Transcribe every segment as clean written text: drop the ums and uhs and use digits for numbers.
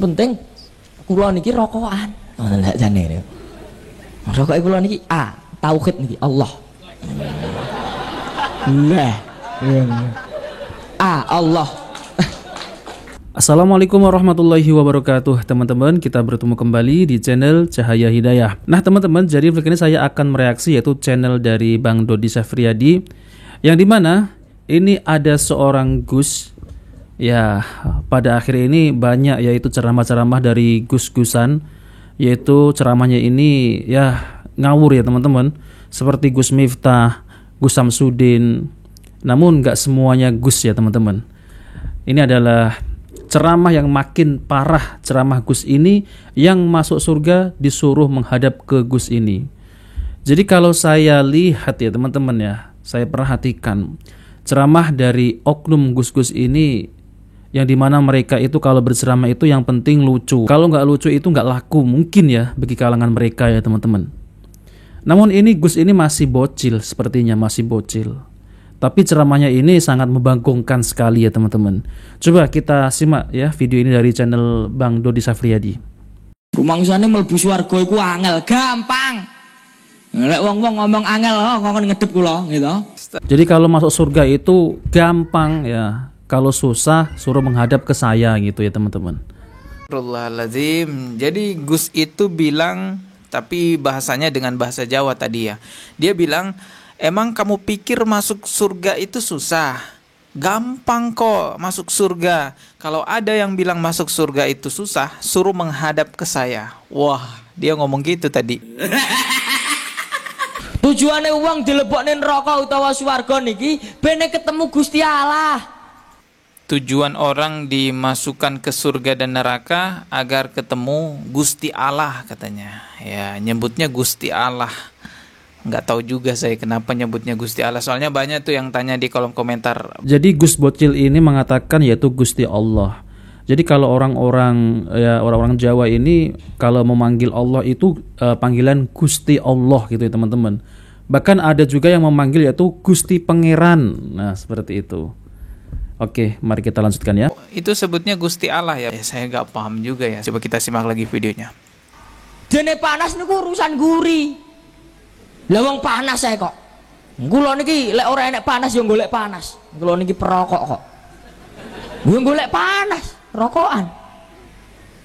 Penting kula niki rokokan. Ngono lek jane. Rokoke kula niki tauhid niki Allah. Nah. Allah. Assalamualaikum warahmatullahi wabarakatuh. Teman-teman, kita bertemu kembali di channel Cahaya Hidayah. Nah teman-teman, jadi vlog ini saya akan mereaksi yaitu channel dari Bang Dodi Safriyadi, yang dimana ini ada seorang Gus. Ya, pada akhir ini banyak yaitu ceramah-ceramah dari Gus-Gusan, yaitu ceramahnya ini ya ngawur ya teman-teman, seperti Gus Miftah, Gus Samsudin. Namun nggak semuanya Gus ya teman-teman. Ini adalah ceramah yang makin parah. Ceramah Gus ini yang masuk surga disuruh menghadap ke Gus ini. Jadi kalau saya lihat ya teman-teman ya, saya perhatikan ceramah dari oknum Gus-Gus ini, yang dimana mereka itu kalau berceramah itu yang penting lucu. Kalau nggak lucu itu nggak laku mungkin ya bagi kalangan mereka ya teman-teman. Namun ini Gus ini masih bocil, sepertinya masih bocil. Tapi ceramahnya ini sangat membangkongkan sekali ya teman-teman. Coba kita simak ya video ini dari channel Bang Dodi Safriyadi. Rumangsane mlebu swarga iku angel, gampang. Lek wong-wong ngomong angel kok ngedep kula gitu. Jadi kalau masuk surga itu gampang ya. Kalau susah suruh menghadap ke saya gitu ya teman-teman. Astagfirullahaladzim. Jadi Gus itu bilang, tapi bahasanya dengan bahasa Jawa tadi ya. Dia bilang, emang kamu pikir masuk surga itu susah? Gampang kok masuk surga. Kalau ada yang bilang masuk surga itu susah, suruh menghadap ke saya. Wah, dia ngomong gitu tadi. Tujuane uang dilebokne neraka utawa swarga niki bene ketemu Gusti Allah. Tujuan orang dimasukkan ke surga dan neraka agar ketemu Gusti Allah katanya. Ya, nyebutnya Gusti Allah. Nggak tahu juga saya kenapa nyebutnya Gusti Allah. Soalnya banyak tuh yang tanya di kolom komentar. Jadi Gus Bocil ini mengatakan yaitu Gusti Allah. Jadi kalau orang-orang Jawa ini kalau memanggil Allah itu panggilan Gusti Allah gitu ya teman-teman. Bahkan ada juga yang memanggil yaitu Gusti Pangeran. Nah seperti itu. Oke, mari kita lanjutkan ya. Itu sebutnya Gusti Allah ya. Saya nggak paham juga ya. Coba kita simak lagi videonya. Dene panas niku urusan guri. Lah wong panas saya kok. Kula niki lek ora enek panas ya golek panas. Kula niki perokok kok. Yo golek panas, rokokan.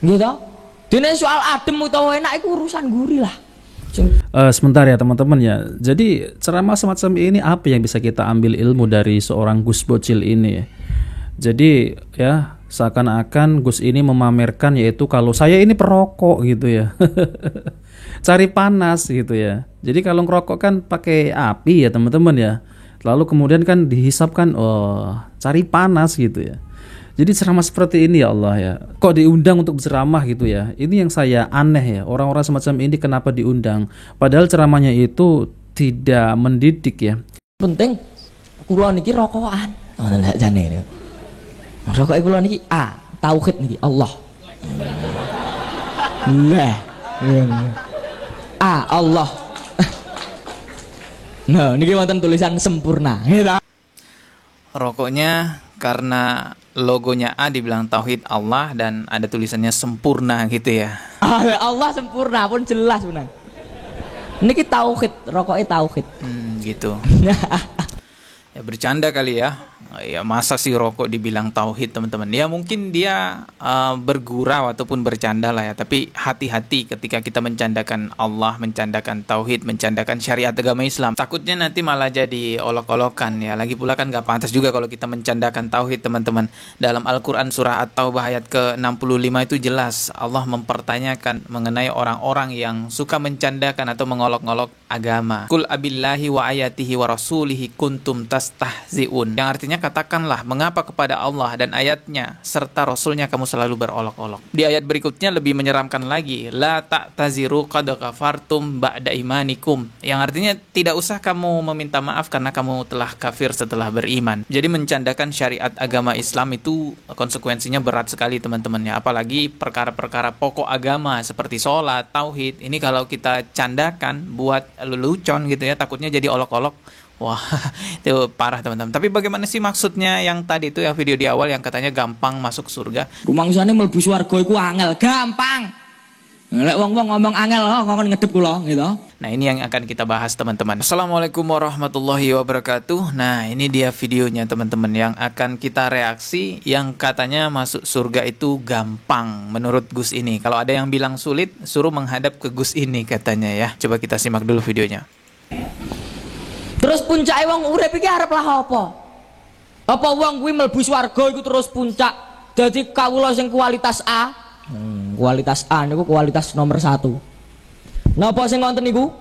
Gitu. Dene soal adem utawa enak iku urusan guri lah. Sebentar ya teman-teman ya. Jadi ceramah semacam ini apa yang bisa kita ambil ilmu dari seorang Gus Bocil ini ya? Jadi ya seakan-akan Gus ini memamerkan yaitu kalau saya ini perokok gitu ya. Cari panas gitu ya. Jadi kalau ngerokok kan pakai api ya teman-teman ya. Lalu kemudian kan dihisapkan, cari panas gitu ya. Jadi ceramah seperti ini ya Allah ya. Kok diundang untuk berceramah gitu ya. Ini yang saya aneh ya. Orang-orang semacam ini kenapa diundang? Padahal ceramahnya itu tidak mendidik ya. Penting kula niki rokokan. Ngono lek jane. Rokoke kula niki tauhid niki Allah. Nah. Allah. Nah, niki wonten tulisan sempurna. Rokoknya karena logonya A dibilang tauhid Allah dan ada tulisannya sempurna gitu ya. Allah sempurna pun jelas benar. Niki tauhid, rokoknya tauhid. Gitu. Ya bercanda kali ya. Ya masa sih rokok dibilang tauhid teman-teman. Ya mungkin dia bergurau ataupun bercanda lah ya. Tapi hati-hati ketika kita mencandakan Allah, mencandakan tauhid, mencandakan syariat agama Islam. Takutnya nanti malah jadi olok-olokan ya. Lagi pula kan gak pantas juga kalau kita mencandakan tauhid teman-teman. Dalam Al-Quran surah At-Taubah ayat ke-65 itu jelas Allah mempertanyakan mengenai orang-orang yang suka mencandakan atau mengolok-olok agama. Qul abillahi wa ayatihi wa rasulihi kuntum tastahzi'un. Yang artinya katakanlah mengapa kepada Allah dan ayatnya serta Rasulnya kamu selalu berolok-olok. Di ayat berikutnya lebih menyeramkan lagi, la ta'taziru qad kafartum ba'da imanikum, yang artinya tidak usah kamu meminta maaf karena kamu telah kafir setelah beriman. Jadi mencandakan syariat agama Islam itu konsekuensinya berat sekali teman-teman ya. Apalagi perkara-perkara pokok agama seperti sholat, tauhid, ini kalau kita candakan buat lelucon gitu ya, takutnya jadi olok-olok. Wah, itu parah teman-teman. Tapi bagaimana sih maksudnya yang tadi itu yang video di awal yang katanya gampang masuk surga? Rumangsane mlebu swarga iku angel, gampang. Lek wong-wong ngomong angel kok ngedep kula gitu. Nah, ini yang akan kita bahas teman-teman. Assalamualaikum warahmatullahi wabarakatuh. Nah, ini dia videonya teman-teman yang akan kita reaksi yang katanya masuk surga itu gampang menurut Gus ini. Kalau ada yang bilang sulit, suruh menghadap ke Gus ini katanya ya. Coba kita simak dulu videonya. Terus puncake wong urip iki arep lah apa? Apa wong kuwi mlebu swarga iku terus puncak dadi kawula sing kualitas A? Kualitas A niku kualitas nomor 1. Napa sing ngoten niku?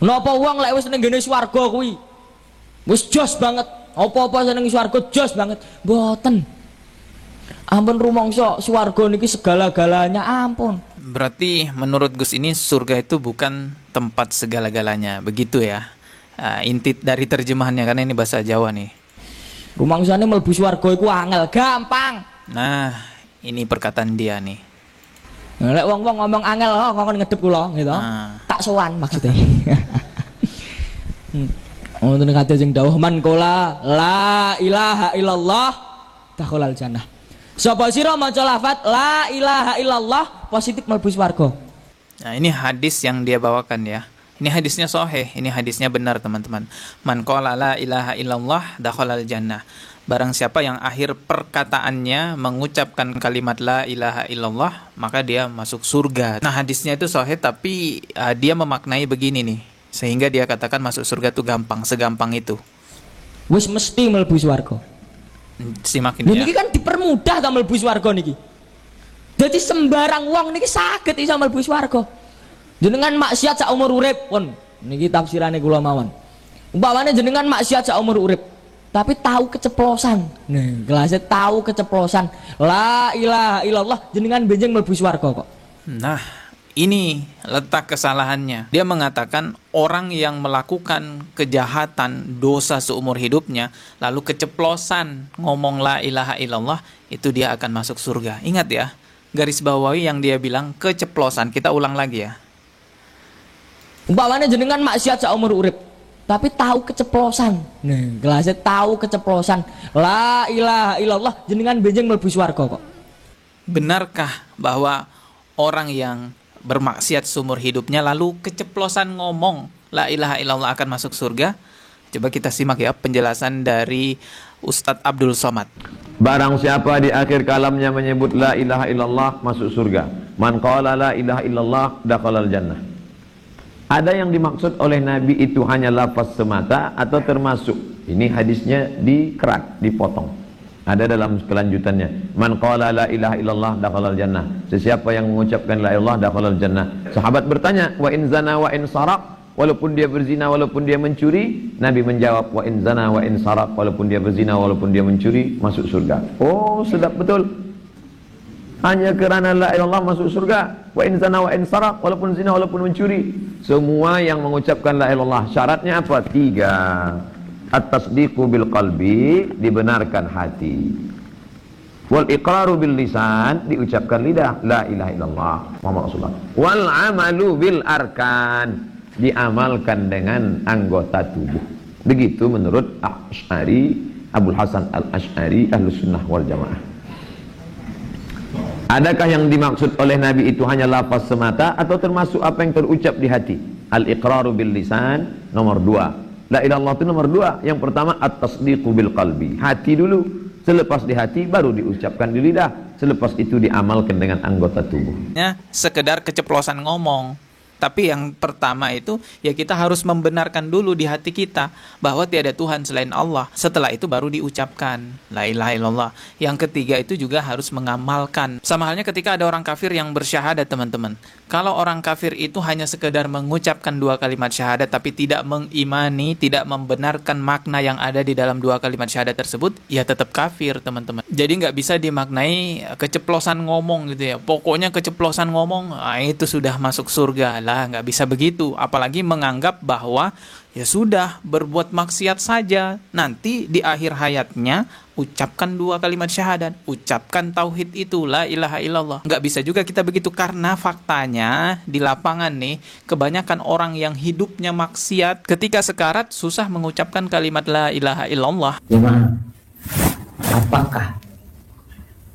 Napa wong lek wis ning ngene swarga kuwi wis jos banget. Apa-apa seneng swarga jos banget. Mboten. Ampun rumangsa swarga niki segala-galanya ampun. Berarti menurut Gus ini surga itu bukan tempat segala-galanya, begitu ya? Inti dari terjemahannya karena ini bahasa Jawa nih. Rumangsane mlebu swarga iku angel, gampang. Nah, ini perkataan dia nih. Lek wong-wong ngomong angel kok ngedep kula gitu. Tak sowan maksudnya. Wonten kate sing dawuh man qala la ilaha illallah dakhalal jannah. Sapa sira maca lafaz la ilaha illallah positif mlebu swarga. Nah, ini hadis yang dia bawakan ya. Ini hadisnya sahih, ini hadisnya benar teman-teman. Man qala la ilaha illallah dakhalal jannah. Barang siapa yang akhir perkataannya mengucapkan kalimat la ilaha illallah, maka dia masuk surga. Nah, hadisnya itu sahih tapi dia memaknai begini nih. Sehingga dia katakan masuk surga itu gampang, segampang itu. Wis mesti mlebu swarga. Simakin ya. Niki kan dipermudah ta mlebu swarga niki. Dadi sembarang wong niki saged iso mlebu swarga. Jenengan maksiat sak umur urip pun. Niki tafsirane kula mawon. Umpamane jenengan maksiat sak umur urip, tapi tahu keceplosan. Nah, gelasnya tahu keceplosan. La ilaha illallah jenengan benjing mlebu swarga kok. Nah, ini letak kesalahannya. Dia mengatakan orang yang melakukan kejahatan, dosa seumur hidupnya, lalu keceplosan ngomong la ilaha illallah, itu dia akan masuk surga. Ingat ya, garis bawahi yang dia bilang keceplosan. Kita ulang lagi ya. Umpamanya jenengan maksiat sak umur urip, tapi tahu keceplosan. Nah, gelasnya tahu keceplosan. La ilaha illallah jenengan benjing mlebu swarga kok. Benarkah bahwa orang yang bermaksiat seumur hidupnya lalu keceplosan ngomong la ilaha illallah akan masuk surga? Coba kita simak ya penjelasan dari Ustadz Abdul Somad. Barang siapa di akhir kalamnya menyebut la ilaha illallah masuk surga. Man qala la ilaha illallah dakhalal jannah. Ada yang dimaksud oleh Nabi itu hanya lafaz semata atau termasuk? Ini hadisnya dikerat, dipotong. Ada dalam kelanjutannya. Man qala la ilaha illallah dakhalal jannah. Sesiapa yang mengucapkan la ilallah dakhalal jannah. Sahabat bertanya, wa in zana wa in saraq, walaupun dia berzina walaupun dia mencuri, Nabi menjawab wa in zana wa in saraq, walaupun dia berzina walaupun dia mencuri masuk surga. Oh, sedap betul. Hanya kerana la ilallah masuk surga. Wa in zana wa in saraq, walaupun zina walaupun mencuri. Semua yang mengucapkan la ilallah syaratnya apa? 3. At-tasdiqu bil qalbi, dibenarkan hati. Wal iqraru bil lisan, diucapkan lidah la ilaha illallah Muhammad Rasulullah. Wal amalu bil arkan, diamalkan dengan anggota tubuh. Begitu menurut Asy'ari, Abul Hasan Al-Asy'ari, Ahlus Sunnah wal Jamaah. Adakah yang dimaksud oleh Nabi itu hanya lafaz semata atau termasuk apa yang terucap di hati? Al-iqraru bil lisan nomor 2. La ilallah itu nomor 2. Yang pertama at-tasdiqu bil qalbi. Hati dulu, selepas di hati baru diucapkan di lidah, selepas itu diamalkan dengan anggota tubuh. Sekedar keceplosan ngomong. Tapi yang pertama itu ya kita harus membenarkan dulu di hati kita bahwa tiada Tuhan selain Allah. Setelah itu baru diucapkan la ilaha illallah. Yang ketiga itu juga harus mengamalkan. Sama halnya ketika ada orang kafir yang bersyahadat teman-teman. Kalau orang kafir itu hanya sekedar mengucapkan 2 kalimat syahadat tapi tidak mengimani, tidak membenarkan makna yang ada di dalam 2 kalimat syahadat tersebut, ya tetap kafir teman-teman. Jadi nggak bisa dimaknai keceplosan ngomong gitu ya. Pokoknya keceplosan ngomong, itu sudah masuk surga. Lah, nggak bisa begitu. Apalagi menganggap bahwa ya sudah, berbuat maksiat saja. Nanti di akhir hayatnya ucapkan 2 kalimat syahadat, ucapkan tauhid itu, la ilaha illallah. Nggak bisa juga kita begitu, karena faktanya di lapangan nih, kebanyakan orang yang hidupnya maksiat ketika sekarat susah mengucapkan kalimat la ilaha illallah. Jemaah, apakah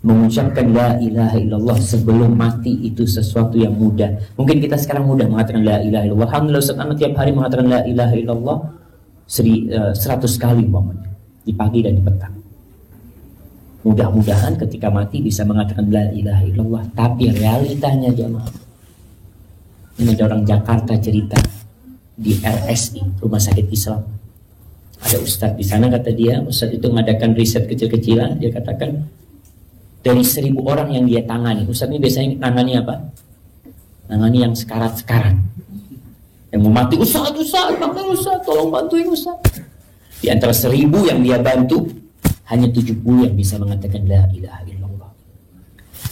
mengucapkan la ilaha illallah sebelum mati itu sesuatu yang mudah? Mungkin kita sekarang mudah mengatakan la ilaha illallah. Alhamdulillah Ustaz Ahmad tiap hari mengatakan la ilaha illallah 100 kali umpamanya, di pagi dan di petang. Mudah-mudahan ketika mati bisa mengatakan la ilaha illallah. Tapi realitanya jemaah, ini ada orang Jakarta cerita di RSI, Rumah Sakit Islam. Ada ustadz di sana, kata dia, ustadz itu mengadakan riset kecil-kecilan. Dia katakan dari 1000 orang yang dia tangani, ustadz ini biasanya tangani apa? Tangani yang sekarat-sekarat, yang mau mati, ustadz, tolong bantuin ustadz. Di antara 1000 yang dia bantu, hanya 70 yang bisa mengatakan la ilaha illallah.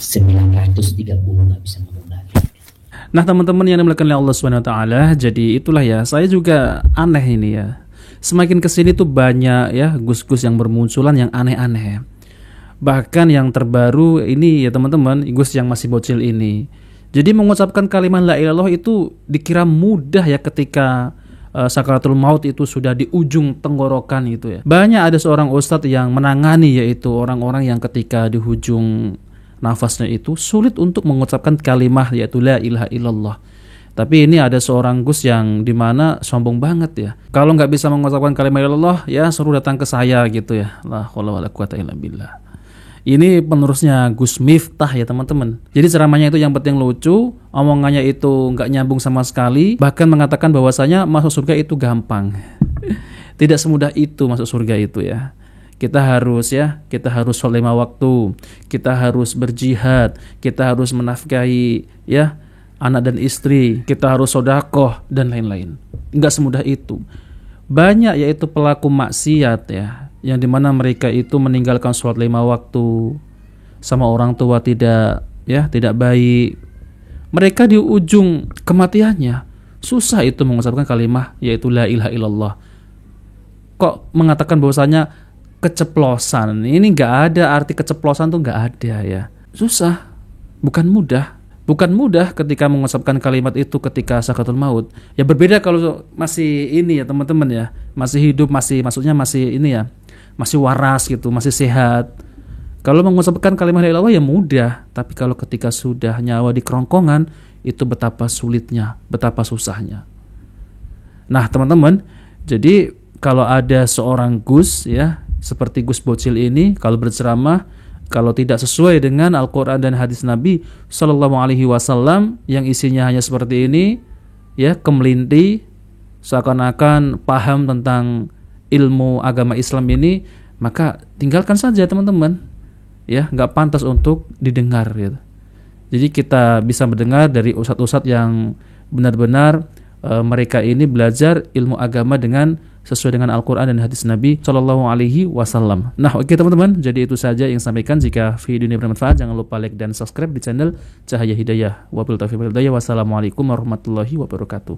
930 nggak bisa ngomong la ilaha. Nah teman-teman yang dimuliakan oleh Allah Subhanahu Wa Taala, jadi itulah ya, saya juga aneh ini ya. Semakin kesini tuh banyak ya gus-gus yang bermunculan yang aneh-aneh. Bahkan yang terbaru ini ya teman-teman, gus yang masih bocil ini. Jadi mengucapkan kalimat la ilaha illallah itu dikira mudah ya ketika sakaratul maut itu sudah di ujung tenggorokan itu ya. Banyak ada seorang ustadz yang menangani yaitu orang-orang yang ketika di ujung nafasnya itu sulit untuk mengucapkan kalimat yaitu la ilaha illallah. Tapi ini ada seorang gus yang dimana sombong banget ya. Kalau nggak bisa mengucapkan kalimat illallah ya suruh datang ke saya gitu ya. La haula wala quwata illa billah. Ini penerusnya Gus Miftah ya teman-teman. Jadi ceramahnya itu yang penting lucu, omongannya itu nggak nyambung sama sekali, bahkan mengatakan bahwasanya masuk surga itu gampang. Tidak semudah itu masuk surga itu ya. Kita harus sholat 5 waktu, kita harus berjihad, kita harus menafkahi ya anak dan istri, kita harus sedekah dan lain-lain. Nggak semudah itu. Banyak yaitu pelaku maksiat ya, yang dimana mereka itu meninggalkan sholat 5 waktu, sama orang tua tidak baik. Mereka di ujung kematiannya susah itu mengucapkan kalimat yaitu la ilaha illallah. Kok mengatakan bahwasanya keceplosan? Ini nggak ada arti keceplosan tuh, nggak ada ya. Susah, bukan mudah. Bukan mudah ketika mengucapkan kalimat itu ketika sakaratul maut. Ya berbeda kalau masih ini ya teman-teman ya, masih hidup, maksudnya masih ini ya, masih waras gitu, masih sehat. Kalau mengucapkan kalimat la ilaha illallah ya mudah, tapi kalau ketika sudah nyawa di kerongkongan itu betapa sulitnya, betapa susahnya. Nah, teman-teman, jadi kalau ada seorang gus ya, seperti Gus Bocil ini, kalau berceramah kalau tidak sesuai dengan Al-Quran dan hadis Nabi Sallallahu Alaihi Wasallam yang isinya hanya seperti ini, ya kemelinti, seakan-akan paham tentang ilmu agama Islam ini, maka tinggalkan saja teman-teman, ya nggak pantas untuk didengar. Gitu. Jadi kita bisa mendengar dari ustadz-ustadz yang benar-benar mereka ini belajar ilmu agama dengan sesuai dengan Al-Quran dan hadis Nabi Sallallahu Alaihi Wasallam. Nah, oke teman-teman, jadi itu saja yang sampaikan. Jika video ini bermanfaat, jangan lupa like dan subscribe di channel Cahaya Hidayah. Wabillahi taufiq wal hidayah. Wassalamualaikum warahmatullahi wabarakatuh.